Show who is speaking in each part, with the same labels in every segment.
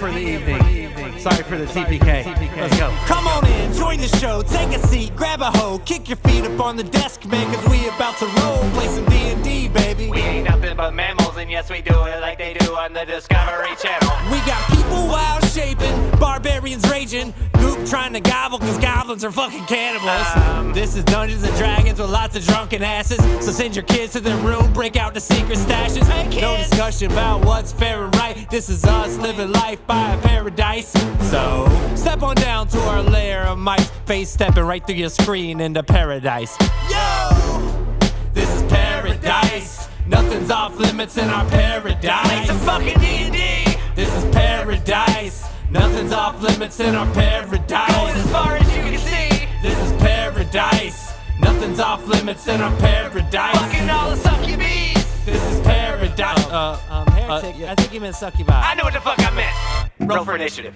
Speaker 1: for the evening. Sorry for the TPK. Let's go.
Speaker 2: Come on in, join the show, take a seat, grab a hoe, kick your feet up on the desk, man, cause we about to roll, play some D&D, baby.
Speaker 3: We ain't nothing but mammals, and yes, we do it like they do on the Discovery Channel.
Speaker 2: We got people wild shaping, barbarians raging, Goop trying to gobble cause goblins are fucking cannibals. This is Dungeons and Dragons with lots of drunken asses, so send your kids to their room, break out the secret stashes. No discussion about what's fair and right, this is us living life by a paradise. So, step on down to our lair of mice, face stepping right through your screen into paradise. Yo! This is paradise. Nothing's off limits in our paradise.
Speaker 3: Play some fucking D&D.
Speaker 2: This is paradise. Nothing's off limits in our paradise.
Speaker 3: Going as far as you can see.
Speaker 2: This is paradise. Nothing's off limits in our paradise.
Speaker 3: Fucking all the succubies.
Speaker 2: This is paradise.
Speaker 1: Heretic, I think you meant succubi.
Speaker 3: I know what the fuck I meant. Roll for initiative.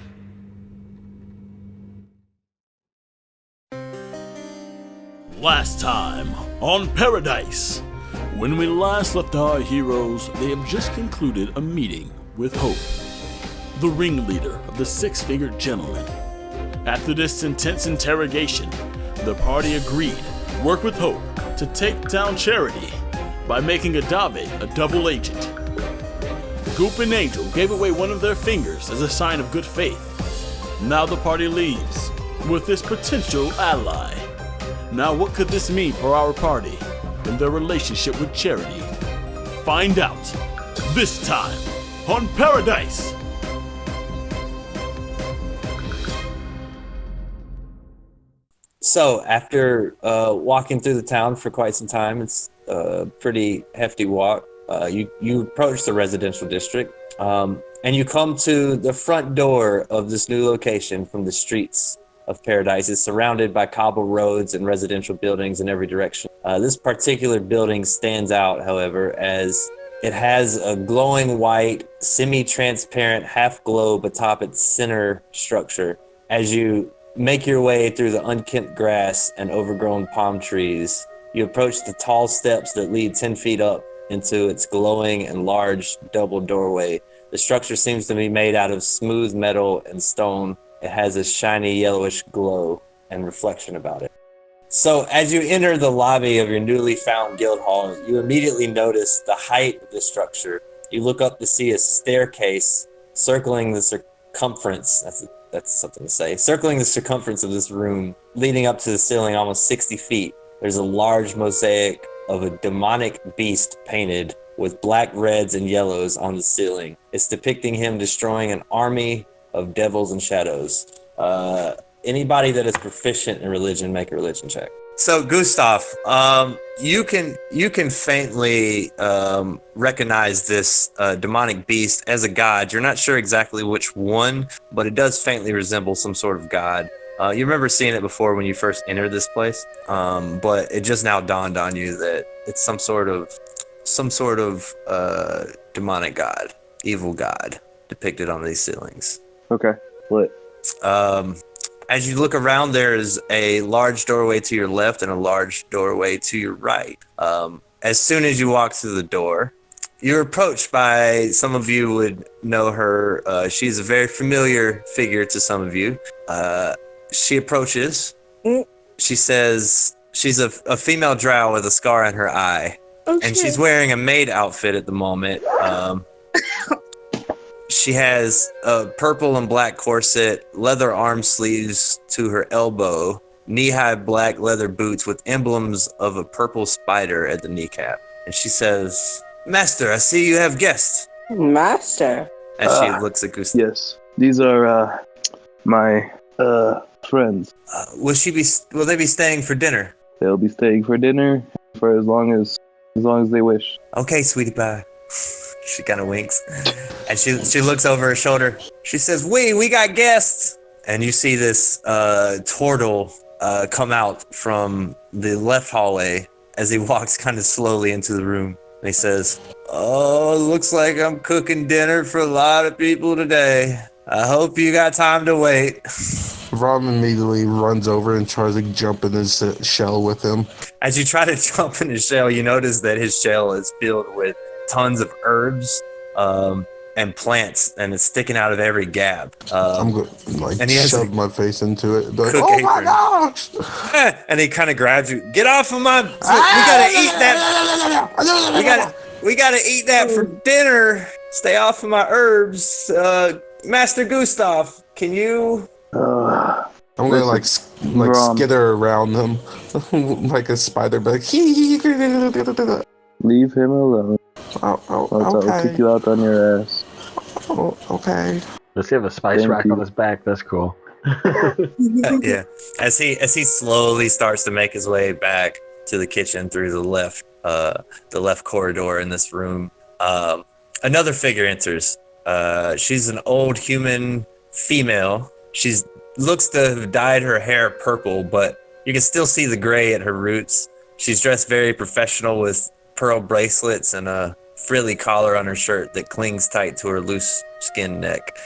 Speaker 4: Last time on Pairodice. When we last left our heroes, they have just concluded a meeting with Hope, the ringleader of the Six-Fingered Gentleman. After this intense interrogation, the party agreed to work with Hope to take down Charity by making Adavei a double agent. Goop and Angel gave away one of their fingers as a sign of good faith. Now the party leaves with this potential ally. Now what could this mean for our party and their relationship with Charity? Find out this time on Pairodice.
Speaker 5: So after walking through the town for quite some time, it's a pretty hefty walk. You approach the residential district, and you come to the front door of this new location from the streets of Pairodice. Is surrounded by cobble roads and residential buildings in every direction. This particular building stands out, however, as it has a glowing white, semi-transparent half globe atop its center structure. As you make your way through the unkempt grass and overgrown palm trees, you approach the tall steps that lead 10 feet up into its glowing and large double doorway. The structure seems to be made out of smooth metal and stone. It has a shiny yellowish glow and reflection about it. So as you enter the lobby of your newly found guild hall, you immediately notice the height of the structure. You look up to see a staircase circling the circumference. That's something to say. Circling the circumference of this room, leading up to the ceiling almost 60 feet. There's a large mosaic of a demonic beast painted with black, reds, and yellows on the ceiling. It's depicting him destroying an army of devils and shadows. Anybody that is proficient in religion, make a religion check. So Gustaf, you can faintly recognize this demonic beast as a god. You're not sure exactly which one, but it does faintly resemble some sort of god. You remember seeing it before when you first entered this place, but it just now dawned on you that it's some sort of demonic god, evil god depicted on these ceilings.
Speaker 6: Okay, what?
Speaker 5: As you look around, there's a large doorway to your left and a large doorway to your right. As soon as you walk through the door, you're approached by, some of you would know her. She's a very familiar figure to some of you. She approaches. She says she's a female drow with a scar on her eye. And she's wearing a maid outfit at the moment. She has a purple and black corset, leather arm sleeves to her elbow, knee-high black leather boots with emblems of a purple spider at the kneecap. And she says, "Master, I see you have guests."
Speaker 7: Master?
Speaker 5: As she looks at Gustaf.
Speaker 6: Yes, these are my friends.
Speaker 5: Will they be staying for dinner?
Speaker 6: They'll be staying for dinner for as long as they wish.
Speaker 5: Okay, sweetie pie. She kind of winks, and she looks over her shoulder. She says, "We got guests." And you see this turtle come out from the left hallway as he walks kind of slowly into the room. And he says, "Oh, looks like I'm cooking dinner for a lot of people today. I hope you got time to wait."
Speaker 8: Rom immediately runs over and tries to jump in his shell with him.
Speaker 5: As you try to jump in his shell, you notice that his shell is filled with tons of herbs. and plants, and it's sticking out of every gab.
Speaker 8: I'm going to
Speaker 5: and he has
Speaker 8: shove my face into it. Be like,
Speaker 5: cook
Speaker 8: oh my
Speaker 5: apron.
Speaker 8: gosh!
Speaker 5: And he kind of grabs you. Get off of my! We gotta eat that. We gotta eat that for dinner. Stay off of my herbs, Master Gustaf. Can you?
Speaker 6: Uh,
Speaker 8: I'm gonna like
Speaker 6: Rum.
Speaker 8: skitter around them like a spider. Be like,
Speaker 6: leave him alone.
Speaker 8: oh,
Speaker 6: I'll
Speaker 8: okay.
Speaker 6: kick you out on your ass.
Speaker 8: Oh, okay.
Speaker 7: Does he have a spice
Speaker 6: Thank
Speaker 7: rack
Speaker 6: you.
Speaker 7: on his back? That's cool.
Speaker 5: Yeah. As he slowly starts to make his way back to the kitchen through the left corridor in this room, another figure enters. She's an old human female. She's looks to have dyed her hair purple, but you can still see the gray at her roots. She's dressed very professional with pearl bracelets and a frilly collar on her shirt that clings tight to her loose skin neck.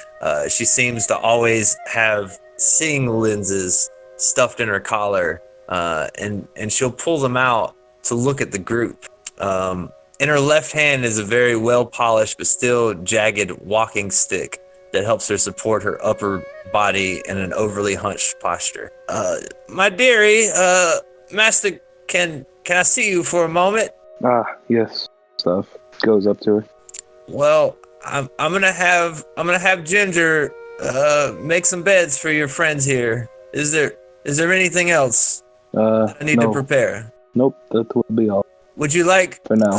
Speaker 5: She seems to always have seeing lenses stuffed in her collar, and she'll pull them out to look at the group. In her left hand is a very well-polished but still jagged walking stick that helps her support her upper body in an overly hunched posture. My dearie, Master, can I see you for a moment?
Speaker 6: Yes. Stuff goes up to her.
Speaker 5: Well, I'm gonna have Ginger make some beds for your friends here. Is there anything else I need to
Speaker 6: No.
Speaker 5: prepare?
Speaker 6: Nope, that will be all
Speaker 5: Would you like
Speaker 6: for now.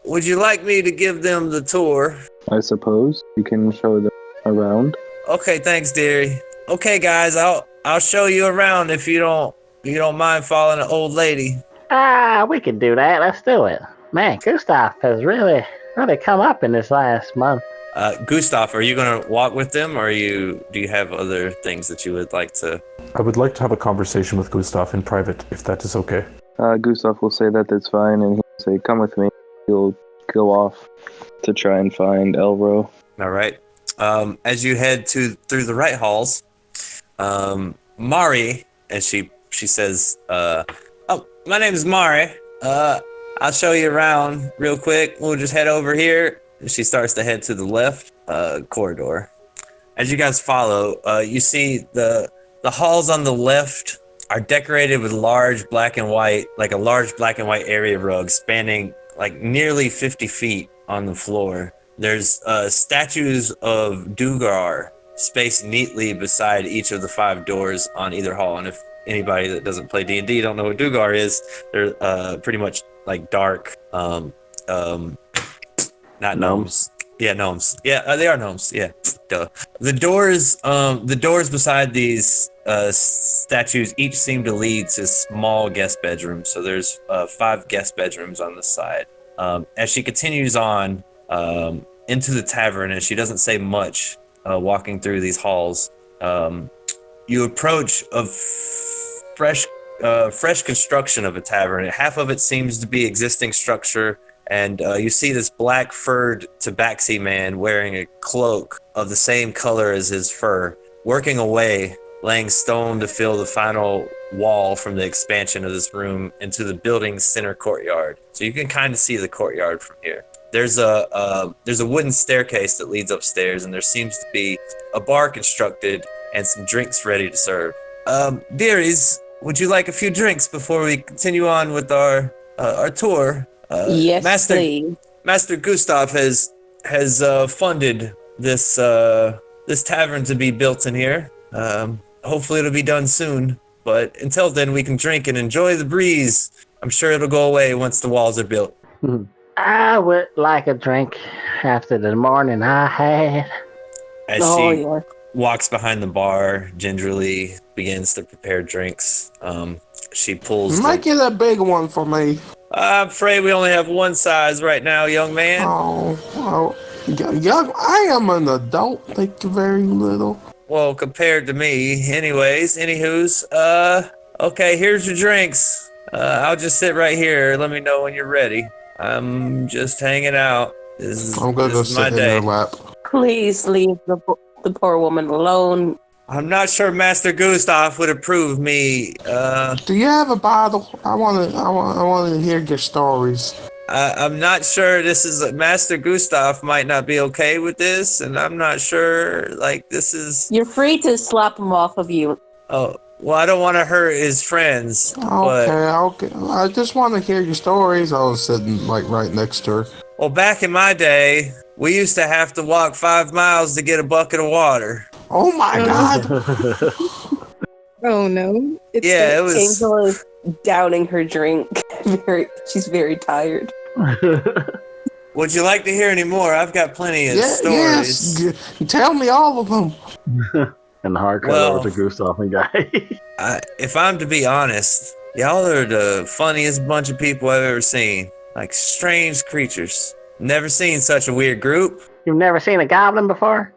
Speaker 5: Would you like me to give them the tour?
Speaker 6: I suppose you can show them around.
Speaker 5: Okay, thanks, dearie. Okay, guys, I'll show you around if you don't mind following an old lady.
Speaker 7: We can do that. Let's do it. Man, Gustaf has really come up in this last month.
Speaker 5: Gustaf, are you gonna walk with them, or do you have other things that you would like to?
Speaker 9: I would like to have a conversation with Gustaf in private, if that is okay.
Speaker 6: Gustaf will say that it's fine, and he'll say, "Come with me." He'll go off to try and find Elro.
Speaker 5: All right. As you head through the right halls, Mari, as she says, "Oh, my name is Mari. I'll show you around real quick. We'll just head over here." She starts to head to the left corridor. As you guys follow, you see the halls on the left are decorated with large black and white area rug spanning like nearly 50 feet on the floor. There's statues of Dugar spaced neatly beside each of the 5 doors on either hall. And if anybody that doesn't play D&D don't know what Dugar is, they're pretty much like dark, not gnomes. Yeah, gnomes. Yeah, they are gnomes. Yeah, duh. The doors beside these statues each seem to lead to small guest bedrooms. So there's 5 guest bedrooms on the side. As she continues on into the tavern, and she doesn't say much, walking through these halls, you approach a fresh construction of a tavern. Half of it seems to be existing structure. And you see this black furred tabaxi man wearing a cloak of the same color as his fur, working away, laying stone to fill the final wall from the expansion of this room into the building's center courtyard. So you can kind of see the courtyard from here. There's a wooden staircase that leads upstairs, and there seems to be a bar constructed and some drinks ready to serve. Dearies, would you like a few drinks before we continue on with our tour?
Speaker 10: Yes,
Speaker 5: Master,
Speaker 10: please.
Speaker 5: Master Gustaf has funded this tavern to be built in here. Hopefully it'll be done soon. But until then, we can drink and enjoy the breeze. I'm sure it'll go away once the walls are built.
Speaker 7: I would like a drink after the morning I had.
Speaker 5: As she walks behind the bar, gingerly begins to prepare drinks. She pulls.
Speaker 8: Make it a big one for me.
Speaker 5: I'm afraid we only have one size right now, young man.
Speaker 8: Oh, young. I am an adult. Thank you very little.
Speaker 5: Well, compared to me, anyways. Anywho's, okay. Here's your drinks. I'll just sit right here. Let me know when you're ready. I'm just hanging out.
Speaker 8: I'm gonna go sit in her lap.
Speaker 10: Please leave the poor woman alone.
Speaker 5: I'm not sure Master Gustaf would approve me.
Speaker 8: Do you have a bottle? I want to hear your stories.
Speaker 5: I'm not sure this is Master Gustaf might not be okay with this, and I'm not sure like this is.
Speaker 10: You're free to slap him off of you.
Speaker 5: Oh well, I don't want to hurt his friends.
Speaker 8: Okay. I just want to hear your stories. I was sitting like right next to her.
Speaker 5: Well, back in my day, we used to have to walk 5 miles to get a bucket of water.
Speaker 8: Oh my God!
Speaker 11: Oh no!
Speaker 5: It was.
Speaker 10: Angel is downing her drink. She's very tired.
Speaker 5: Would you like to hear any more? I've got plenty of stories.
Speaker 8: Yes, tell me all of them.
Speaker 12: And the hard cut over to Gustaf and Guy.
Speaker 5: If I'm to be honest, y'all are the funniest bunch of people I've ever seen. Like strange creatures. Never seen such a weird group.
Speaker 7: You've never seen a goblin before?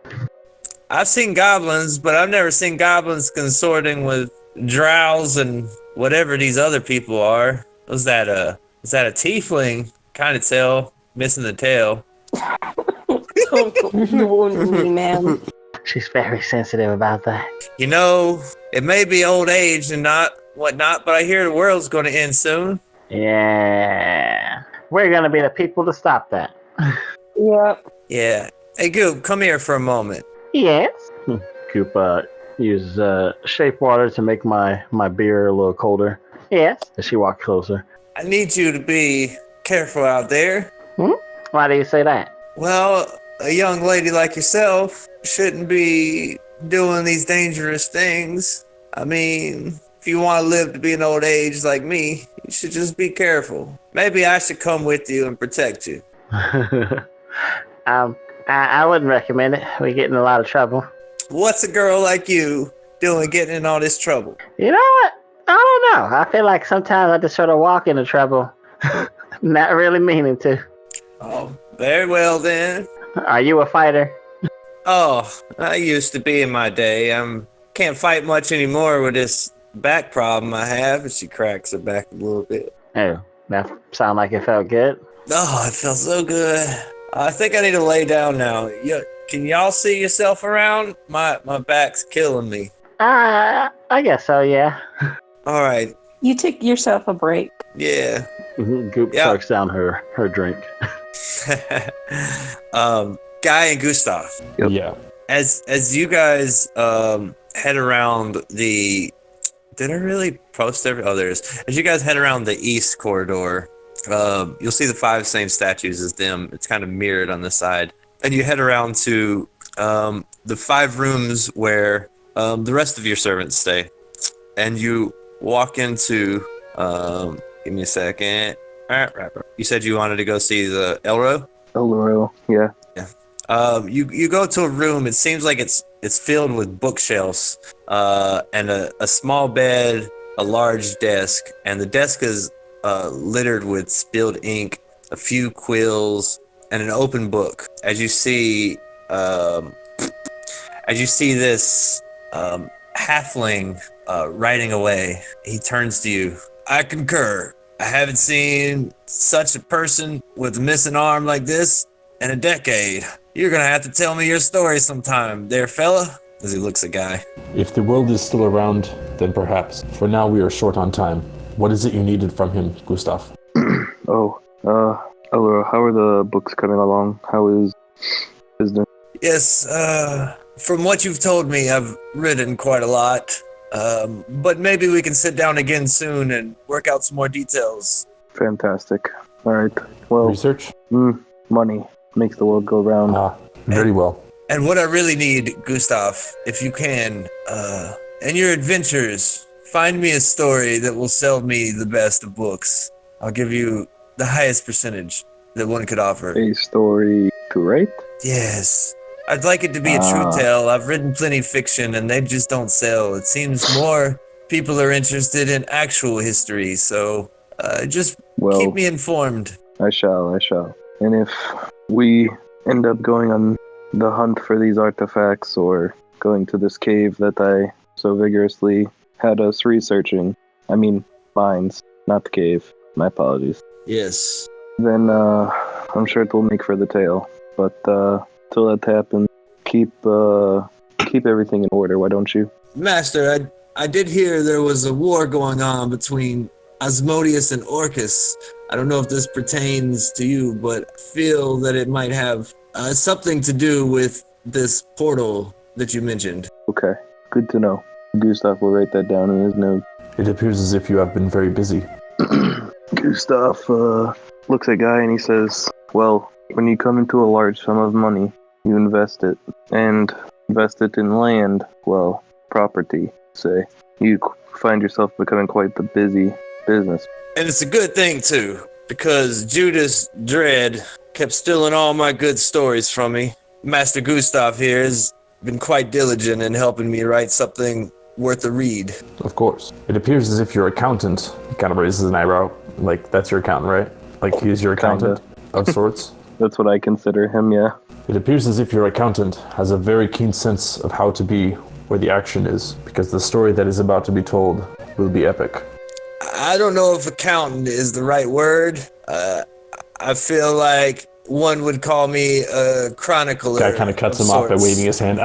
Speaker 5: I've seen goblins, but I've never seen goblins consorting with drows and whatever these other people are. Is that a tiefling? Kind of tail, missing the tail.
Speaker 10: Man.
Speaker 7: She's very sensitive about that.
Speaker 5: You know, it may be old age and not whatnot, but I hear the world's going to end soon.
Speaker 7: Yeah. We're going to be the people to stop that.
Speaker 5: Yeah. Hey, Goop, come here for a moment.
Speaker 7: Yes.
Speaker 12: Goop uses shape water to make my beer a little colder.
Speaker 7: Yes.
Speaker 12: As she walked closer.
Speaker 5: I need you to be careful out there.
Speaker 7: Why do you say that?
Speaker 5: Well, a young lady like yourself shouldn't be doing these dangerous things. I mean, if you want to live to be an old age like me, you should just be careful. Maybe I should come with you and protect you.
Speaker 7: I wouldn't recommend it. We get in a lot of trouble.
Speaker 5: What's a girl like you doing getting in all this trouble?
Speaker 7: You know what? I don't know. I feel like sometimes I just sort of walk into trouble. Not really meaning to.
Speaker 5: Oh, very well then.
Speaker 7: Are you a fighter?
Speaker 5: Oh, I used to be in my day. Can't fight much anymore with this back problem I have. And she cracks her back a little bit.
Speaker 7: Oh, that sound like it felt good.
Speaker 5: Oh, it felt so good. I think I need to lay down now. Can y'all see yourself around? My back's killing me.
Speaker 7: I guess so, yeah.
Speaker 5: All right.
Speaker 10: You take yourself a break.
Speaker 5: Yeah.
Speaker 12: Goop sucks down her drink.
Speaker 5: Guy and Gustaf.
Speaker 9: Yep. Yeah.
Speaker 5: As you guys head around the... Did I really post every... Oh, there is. As you guys head around the east corridor, you'll see the 5 same statues as them. It's kind of mirrored on the side. And you head around to the 5 rooms where the rest of your servants stay. And you walk into... give me a second. All right. You said you wanted to go see the Elro?
Speaker 6: Elro, yeah.
Speaker 5: You go to a room. It seems like it's filled with bookshelves and a small bed, a large desk, and the desk is littered with spilled ink, a few quills, and an open book. As you see this halfling writing away, he turns to you. I concur. I haven't seen such a person with a missing arm like this in a decade. You're gonna have to tell me your story sometime, there, fella. As he looks at Guy.
Speaker 9: If the world is still around, then perhaps. For now, we are short on time. What is it you needed from him, Gustaf?
Speaker 6: Elro, how are the books coming along? How is business?
Speaker 5: Yes, from what you've told me, I've written quite a lot. But maybe we can sit down again soon and work out some more details.
Speaker 6: Fantastic. All right. Well,
Speaker 9: research?
Speaker 6: Money makes the world go round.
Speaker 9: Very well.
Speaker 5: And what I really need, Gustaf, if you can, in your adventures, find me a story that will sell me the best of books. I'll give you the highest percentage that one could offer.
Speaker 6: A story to write?
Speaker 5: Yes. I'd like it to be a true tale. I've written plenty of fiction, and they just don't sell. It seems more people are interested in actual history, so just keep me informed.
Speaker 6: I shall. And if we end up going on the hunt for these artifacts or going to this cave that I so vigorously had us researching, I mean mines, not the cave, my apologies.
Speaker 5: Yes.
Speaker 6: Then I'm sure it will make for the tale, but till that happens, keep everything in order, why don't you?
Speaker 5: Master, I did hear there was a war going on between Asmodeus and Orcus. I don't know if this pertains to you, but I feel that it might have something to do with this portal that you mentioned.
Speaker 6: Okay, good to know. Gustaf will write that down in his note.
Speaker 9: It appears as if you have been very busy.
Speaker 6: Gustaf looks at Guy and he says, well, when you come into a large sum of money, you invest it. And invest it in land, well, property, say. You find yourself becoming quite the busy business.
Speaker 5: And it's a good thing, too, because Judas Dread kept stealing all my good stories from me. Master Gustaf here has been quite diligent in helping me write something worth a read.
Speaker 9: Of course. It appears as if your accountant kind of raises an eyebrow. Like, that's your accountant, right? Like, he's your accountant of sorts?
Speaker 6: That's what I consider him, yeah.
Speaker 9: It appears as if your accountant has a very keen sense of how to be where the action is, because the story that is about to be told will be epic.
Speaker 5: I don't know if accountant is the right word. I feel like one would call me a chronicler.
Speaker 9: Guy kind of cuts him off by waving his hand.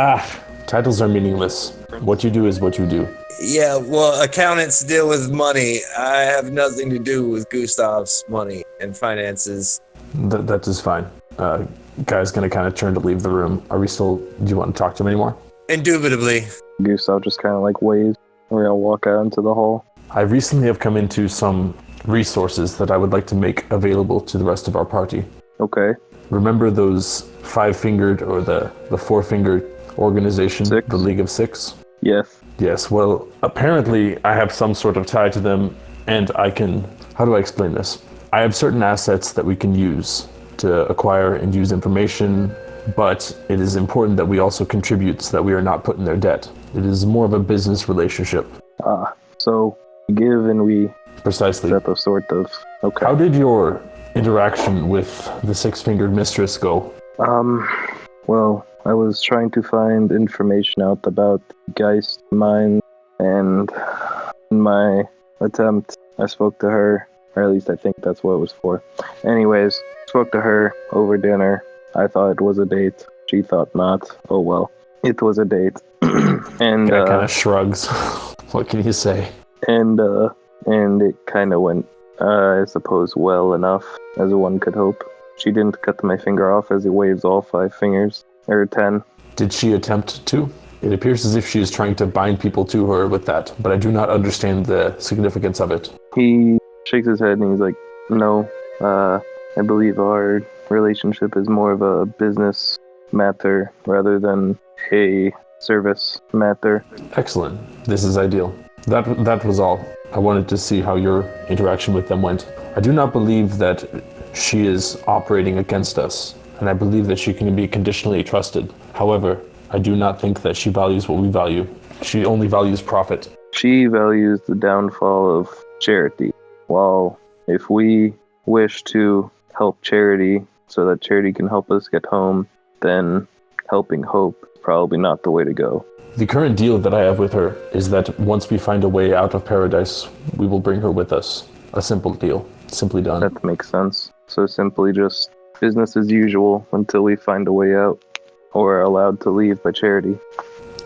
Speaker 9: Titles are meaningless. What you do is what you do.
Speaker 5: Yeah, well, accountants deal with money. I have nothing to do with Gustaf's money and finances.
Speaker 9: That is fine. Guy's gonna kind of turn to leave the room. Do you want to talk to him anymore?
Speaker 5: Indubitably.
Speaker 6: Gustaf just kind of like waves. We're gonna walk out into the hall.
Speaker 9: I recently have come into some resources that I would like to make available to the rest of our party.
Speaker 6: Okay.
Speaker 9: Remember those five-fingered or the four-fingered organization, the League of Six?
Speaker 6: Yes.
Speaker 9: Yes, well, apparently I have some sort of tie to them, and I can... How do I explain this? I have certain assets that we can use to acquire and use information, but it is important that we also contribute so that we are not put in their debt. It is more of a business relationship.
Speaker 6: So give and we...
Speaker 9: Precisely.
Speaker 6: Set of sort of... Okay.
Speaker 9: How did your interaction with the six-fingered mistress go?
Speaker 6: Well, I was trying to find information out about Geist mine, and in my attempt, I spoke to her, or at least I think that's what it was for. Anyways, spoke to her over dinner. I thought it was a date. She thought not. Oh well. It was a date. And
Speaker 9: Guy kind of shrugs. What can you say?
Speaker 6: And it kind of went, I suppose, well enough, as one could hope. She didn't cut my finger off as he waves all 5 fingers, or 10.
Speaker 9: Did she attempt to? It appears as if she is trying to bind people to her with that, but I do not understand the significance of it.
Speaker 6: He shakes his head and he's like, no, I believe our relationship is more of a business matter rather than a service matter.
Speaker 9: Excellent. This is ideal. That was all. I wanted to see how your interaction with them went. I do not believe that she is operating against us, and I believe that she can be conditionally trusted. However, I do not think that she values what we value. She only values profit.
Speaker 6: She values the downfall of charity. While if we wish to help charity so that charity can help us get home, then helping hope is probably not the way to go.
Speaker 9: The current deal that I have with her is that once we find a way out of Pairodice, we will bring her with us. A simple deal. Simply done.
Speaker 6: That makes sense. So simply just business as usual until we find a way out, or are allowed to leave by charity.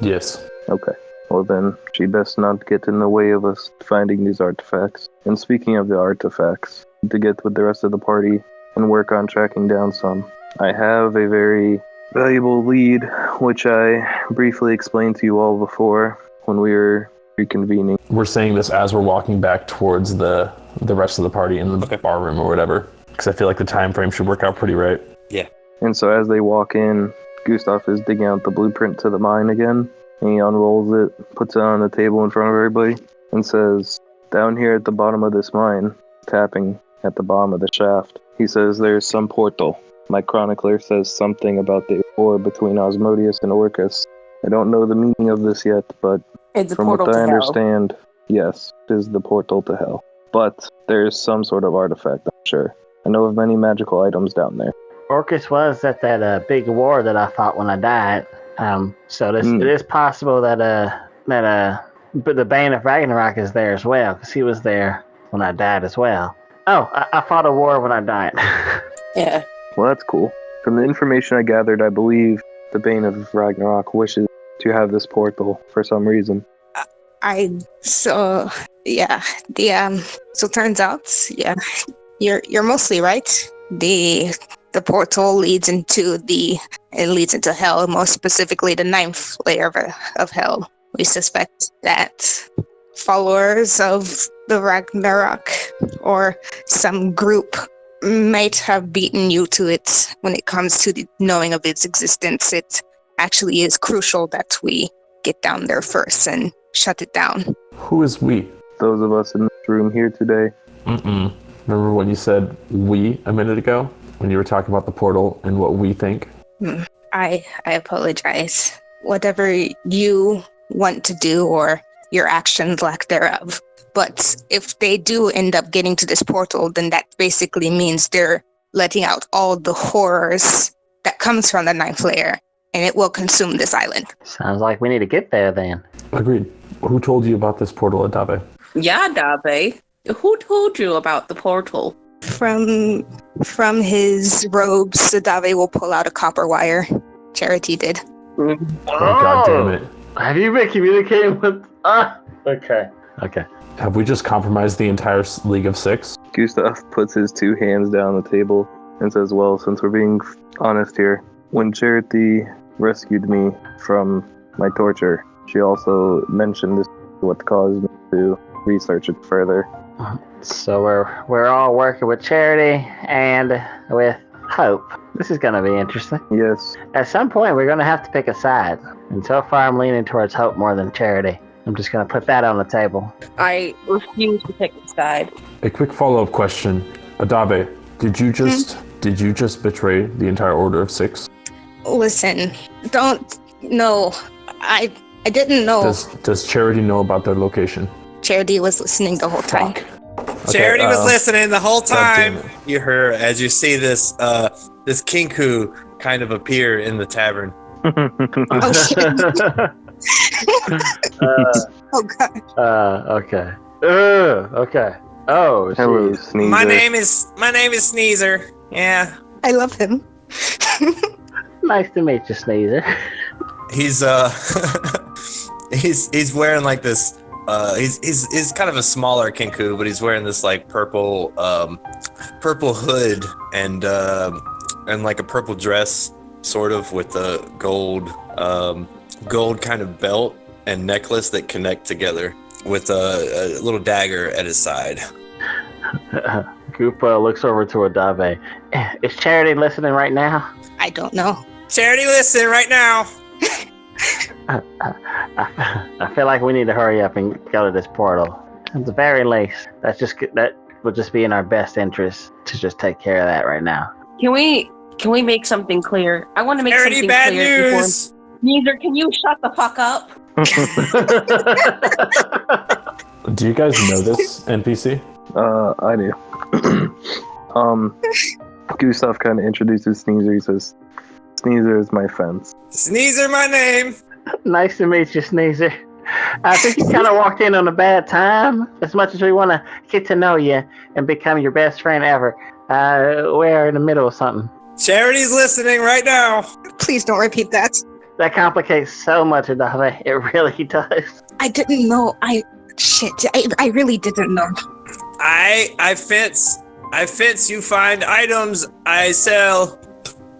Speaker 9: Yes.
Speaker 6: Okay. Well then, she best not get in the way of us finding these artifacts. And speaking of the artifacts, to get with the rest of the party and work on tracking down some. I have a very valuable lead, which I briefly explained to you all before when we were reconvening.
Speaker 9: We're saying this as we're walking back towards the rest of the party in the bar room or whatever, because I feel like the time frame should work out pretty right.
Speaker 5: Yeah.
Speaker 6: And so as they walk in, Gustaf is digging out the blueprint to the mine again, and he unrolls it, puts it on the table in front of everybody, and says, down here at the bottom of this mine, tapping at the bottom of the shaft, he says there's some portal. My chronicler says something about the war between Osmodeus and Orcus. I don't know the meaning of this yet, but
Speaker 10: it's
Speaker 6: from what I understand, yes, it is the portal to hell. But there's some sort of artifact, I'm sure. I know of many magical items down there.
Speaker 7: Orcus was at that big war that I fought when I died. So it is possible that but the Bane of Ragnarok is there as well, because he was there when I died as well. Oh, I fought a war when I died.
Speaker 10: Yeah.
Speaker 6: Well, that's cool. From the information I gathered, I believe the Bane of Ragnarok wishes to have this portal for some reason.
Speaker 11: So turns out, You're mostly right. The portal leads into hell, more specifically the 9th layer of hell. We suspect that followers of the Ragnarok or some group might have beaten you to it. When it comes to the knowing of its existence, it actually is crucial that we get down there first and shut it down.
Speaker 9: Who is we?
Speaker 6: Those of us in this room here today.
Speaker 9: Remember when you said we a minute ago? When you were talking about the portal and what we think?
Speaker 11: I apologize. Whatever you want to do or your actions lack thereof. But if they do end up getting to this portal, then that basically means they're letting out all the horrors that comes from the 9th layer, and it will consume this island.
Speaker 7: Sounds like we need to get there then.
Speaker 9: Agreed. Who told you about this portal, Adavei?
Speaker 10: Yeah, Adavei. Who told you about the portal?
Speaker 11: From his robes, Adavei will pull out a copper wire. Charity did.
Speaker 9: Oh, God damn it.
Speaker 12: Have you been communicating with... Okay.
Speaker 9: Have we just compromised the entire League of Six?
Speaker 6: Gustaf puts his 2 hands down the table and says, well, since we're being honest here, when Charity rescued me from my torture, she also mentioned this what caused me to research it further.
Speaker 7: So we're all working with Charity and with Hope. This is going to be interesting.
Speaker 6: Yes.
Speaker 7: At some point, we're going to have to pick a side. And so far, I'm leaning towards Hope more than Charity. I'm just going to put that on the table.
Speaker 10: I refuse to pick a side.
Speaker 9: A quick follow-up question. Adavei, did you just betray the entire Order of Six?
Speaker 11: Listen, I didn't know.
Speaker 9: Does Charity know about their location?
Speaker 11: Charity was listening the whole time.
Speaker 2: Charity was listening the whole time.
Speaker 5: You heard as you see this kinku kind of appear in the tavern.
Speaker 11: Oh shit. Oh god.
Speaker 12: Okay. Okay. Oh,
Speaker 6: hello, Sneezer.
Speaker 2: My name is Sneezer. Yeah.
Speaker 11: I love him.
Speaker 7: Nice to meet you, Sneezer.
Speaker 5: He's he's wearing like this. He's kind of a smaller kinku, but he's wearing this like purple hood and like a purple dress, sort of with a gold kind of belt and necklace that connect together with a little dagger at his side.
Speaker 7: Koopa looks over to Adavei. Is Charity listening right now?
Speaker 11: I don't know.
Speaker 2: Charity, listen right now.
Speaker 7: I feel like we need to hurry up and go to this portal. At the very least, that would just be in our best interest to just take care of that right now.
Speaker 10: Can we make something clear? I want to make
Speaker 2: Charity,
Speaker 10: something
Speaker 2: bad
Speaker 10: clear.
Speaker 2: news.
Speaker 10: Neither can you shut the fuck up?
Speaker 9: Do you guys know this NPC?
Speaker 6: I do. Gustaf kind of introduces Sneezer. He says, Sneezer is my fence.
Speaker 2: Sneezer, my name.
Speaker 7: Nice to meet you, Sneezer. I think you kind of walked in on a bad time. As much as we want to get to know you and become your best friend ever, we're in the middle of something.
Speaker 2: Charity's listening right now.
Speaker 11: Please don't repeat that.
Speaker 7: That complicates so much, Adavei. It really does.
Speaker 11: I didn't know. I really didn't know.
Speaker 5: I fence. You find items. I sell.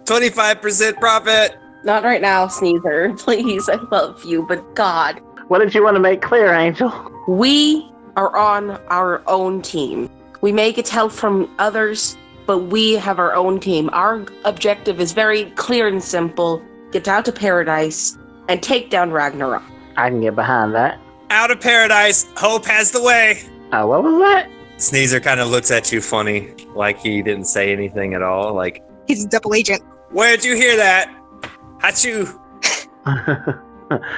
Speaker 5: 25% profit.
Speaker 10: Not right now, Sneezer. Please, I love you, but God.
Speaker 7: What did you want to make clear, Angel?
Speaker 10: We are on our own team. We may get help from others, but we have our own team. Our objective is very clear and simple. Get out to Pairodice and take down Ragnarok.
Speaker 7: I can get behind that.
Speaker 2: Out of Pairodice, Hope has the way.
Speaker 7: What was that?
Speaker 5: Sneezer kind of looks at you funny, like he didn't say anything at all. Like
Speaker 11: he's a double agent.
Speaker 2: Where'd you hear that? Achoo.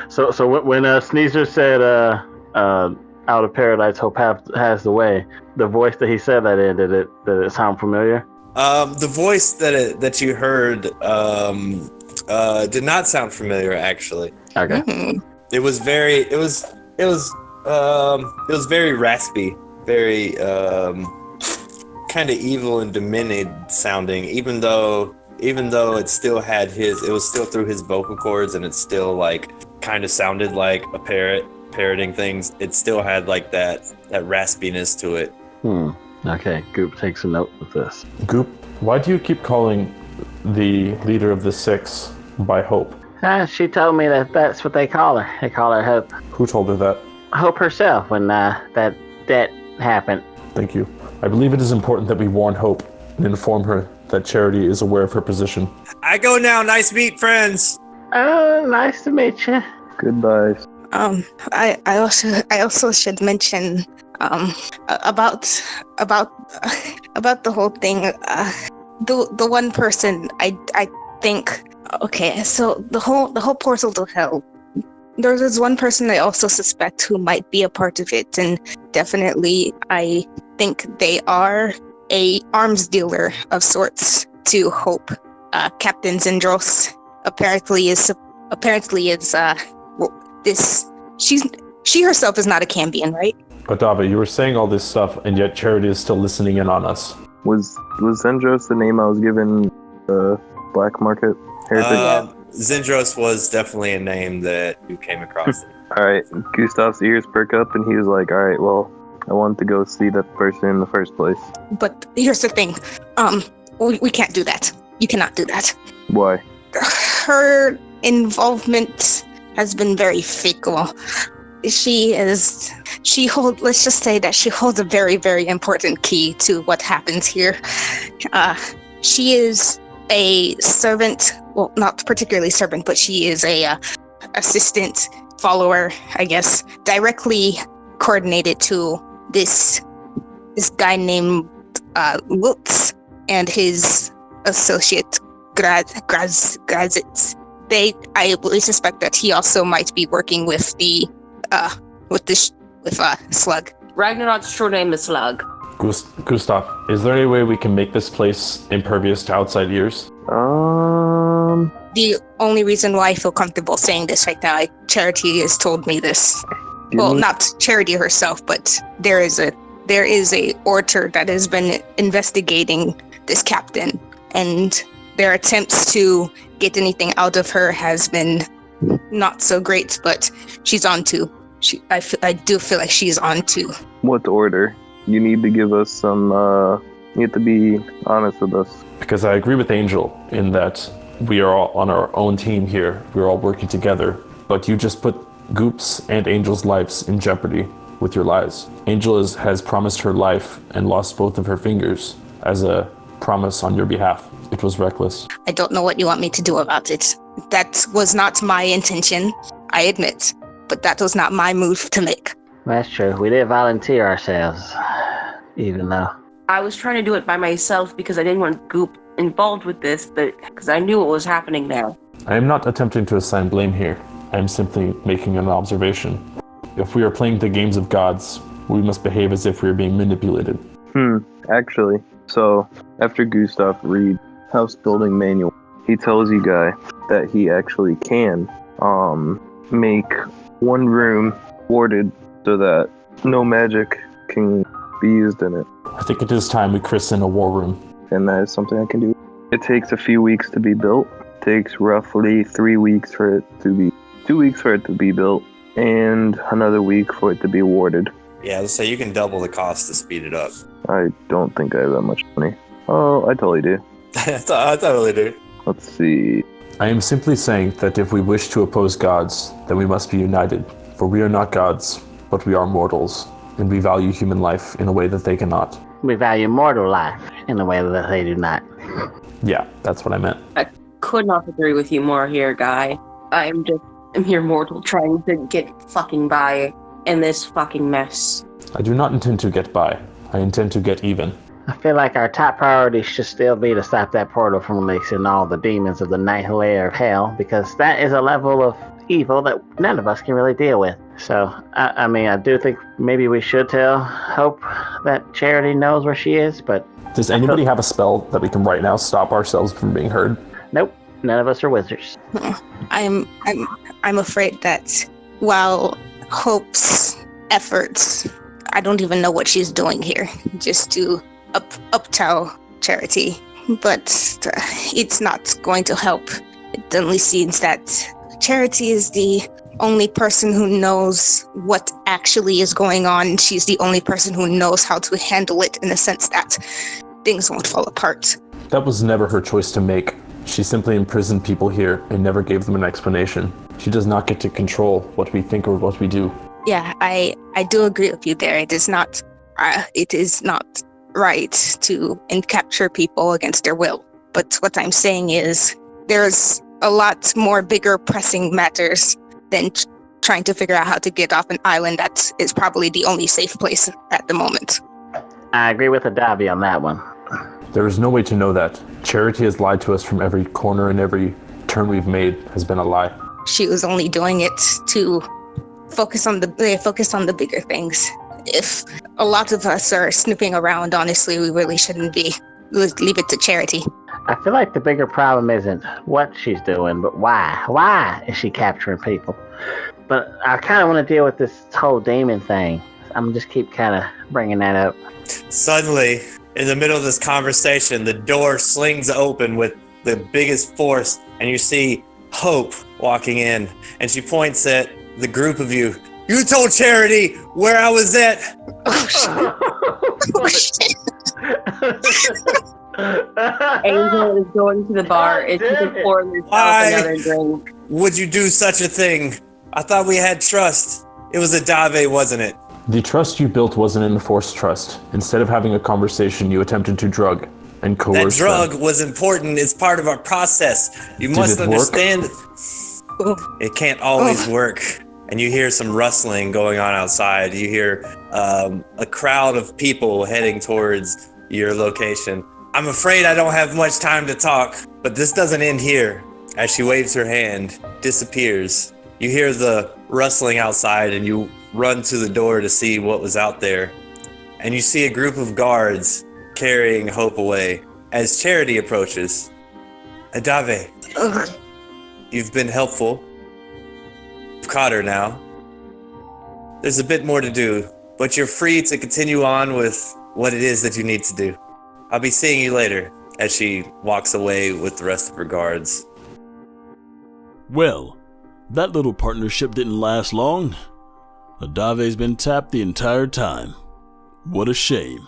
Speaker 12: So when Sneezer said out of Pairodice, Hope has the way, the voice that he said that in, did it sound familiar?
Speaker 5: The voice that you heard did not sound familiar, actually.
Speaker 12: Okay.
Speaker 11: Mm-hmm.
Speaker 5: It was very raspy, very kind of evil and demented sounding, even though it still had it was still through his vocal cords, and it still like kind of sounded like a parrot parroting things. It still had like that raspiness to it.
Speaker 12: Okay, Goop takes a note of this.
Speaker 9: Goop, why do you keep calling the leader of the Six by Hope?
Speaker 7: She told me that that's what they call her. They call her Hope.
Speaker 9: Who told her that?
Speaker 7: Hope herself when that happened.
Speaker 9: Thank you. I believe it is important that we warn Hope and inform her that Charity is aware of her position.
Speaker 5: I go now. Nice meet, friends.
Speaker 7: Oh, nice to meet you.
Speaker 6: Goodbye.
Speaker 11: I also should mention about the whole thing. The one person I think. Okay, so the whole portal to hell. There's one person I also suspect who might be a part of it, and definitely I think they are a arms dealer of sorts to Hope. Captain Zindros apparently is this. She herself is not a Cambion, right?
Speaker 9: Adavei, you were saying all this stuff, and yet Charity is still listening in on us.
Speaker 6: Was Zendros the name I was given the black market heretic?
Speaker 5: Zindros was definitely a name that you came across.
Speaker 6: Alright, Gustaf's ears perk up and he was like, alright, well, I wanted to go see that person in the first place.
Speaker 11: But here's the thing. We can't do that. You cannot do that.
Speaker 6: Why?
Speaker 11: Her involvement has been very fickle. Let's just say that she holds a very, very important key to what happens here. She is a servant, well, not particularly servant, but she is a assistant follower, I guess, directly coordinated to this guy named Lutz and his associate Grazitz. I believe suspect that he also might be working with Slug.
Speaker 10: Ragnarok's true name is Slug.
Speaker 9: Gustaf, is there any way we can make this place impervious to outside ears?
Speaker 11: The only reason why I feel comfortable saying this right now, Charity has told me this. Well, not Charity herself, but there is a orator that has been investigating this captain, and their attempts to get anything out of her has been not so great, but she's on to. I do feel like she's on to.
Speaker 6: What order? You need to give us some, you have to be honest with us.
Speaker 9: Because I agree with Angel in that we are all on our own team here. We're all working together. But you just put Goop's and Angel's lives in jeopardy with your lies. Angel has promised her life and lost both of her fingers as a promise on your behalf. It was reckless.
Speaker 11: I don't know what you want me to do about it. That was not my intention, I admit. But that was not my move to make.
Speaker 7: That's true. We did volunteer ourselves, even though.
Speaker 10: I was trying to do it by myself because I didn't want Goop involved with this, but because I knew what was happening there.
Speaker 9: I am not attempting to assign blame here. I am simply making an observation. If we are playing the games of gods, we must behave as if we are being manipulated.
Speaker 6: Actually, so after Gustaf reads House Building Manual, he tells you guy that he actually can make one room warded so that no magic can be used in it.
Speaker 9: I think it is time we christen a war room.
Speaker 6: And that is something I can do. It takes a few weeks to be built. It takes roughly 3 weeks for it to be 2 weeks for it to be built, and another week for it to be warded.
Speaker 5: Yeah, let's say you can double the cost to speed it up.
Speaker 6: I don't think I have that much money. Oh, I totally do.
Speaker 5: I totally do.
Speaker 6: Let's see.
Speaker 9: I am simply saying that if we wish to oppose gods, then we must be united. For we are not gods, but we are mortals, and we value human life in a way that they cannot.
Speaker 7: We value mortal life in a way that they do not.
Speaker 9: Yeah, that's what I meant.
Speaker 10: I could not agree with you more here, Guy. I'm here mortal trying to get fucking by in this fucking mess.
Speaker 9: I do not intend to get by. I intend to get even.
Speaker 7: I feel like our top priority should still be to stop that portal from releasing all the demons of the ninth layer of hell, because that is a level of evil that none of us can really deal with. So, I do think maybe we should tell Hope that Charity knows where she is, but...
Speaker 9: Does anybody have a spell that we can right now stop ourselves from being heard?
Speaker 7: Nope. None of us are wizards.
Speaker 11: I'm afraid that while Hope's efforts, I don't even know what she's doing here, just to uptow Charity, but it's not going to help. It only seems that Charity is the only person who knows what actually is going on. She's the only person who knows how to handle it in the sense that things won't fall apart.
Speaker 9: That was never her choice to make. She simply imprisoned people here and never gave them an explanation. She does not get to control what we think or what we do.
Speaker 11: Yeah, I do agree with you there. It is not right to capture people against their will. But what I'm saying is there's a lot more bigger pressing matters than trying to figure out how to get off an island that is probably the only safe place at the moment.
Speaker 7: I agree with Adavei on that one.
Speaker 9: There is no way to know that. Charity has lied to us from every corner, and every turn we've made has been a lie.
Speaker 11: She was only doing it to focus on the bigger things. If a lot of us are snooping around, honestly, we really shouldn't be. Leave it to Charity.
Speaker 7: I feel like the bigger problem isn't what she's doing, but why. Why is she capturing people? But I kind of want to deal with this whole demon thing. I'm just keep kind of bringing that up.
Speaker 5: Suddenly, in the middle of this conversation, the door slings open with the biggest force, and you see Hope walking in, and she points at the group of you. You told Charity where I was at.
Speaker 11: Oh, shit. Oh, shit.
Speaker 10: Angel is going to the bar. If you could pour herself another drink.
Speaker 5: Would you do such a thing? I thought we had trust. It was Adavei, wasn't it?
Speaker 9: The trust you built wasn't an enforced trust. Instead of having a conversation, you attempted to drug and coerce
Speaker 5: That drug
Speaker 9: them.
Speaker 5: was important. It's part of our process. You must understand. It can't always work. And you hear some rustling going on outside. You hear a crowd of people heading towards your location. I'm afraid I don't have much time to talk, but this doesn't end here. As she waves her hand, disappears. You hear the rustling outside, and you run to the door to see what was out there. And you see a group of guards carrying Hope away. As Charity approaches, Adavei, you've been helpful. You've caught her now. There's a bit more to do, but you're free to continue on with what it is that you need to do. I'll be seeing you later, as she walks away with the rest of her guards.
Speaker 4: Well, that little partnership didn't last long. Adavei's been tapped the entire time. What a shame.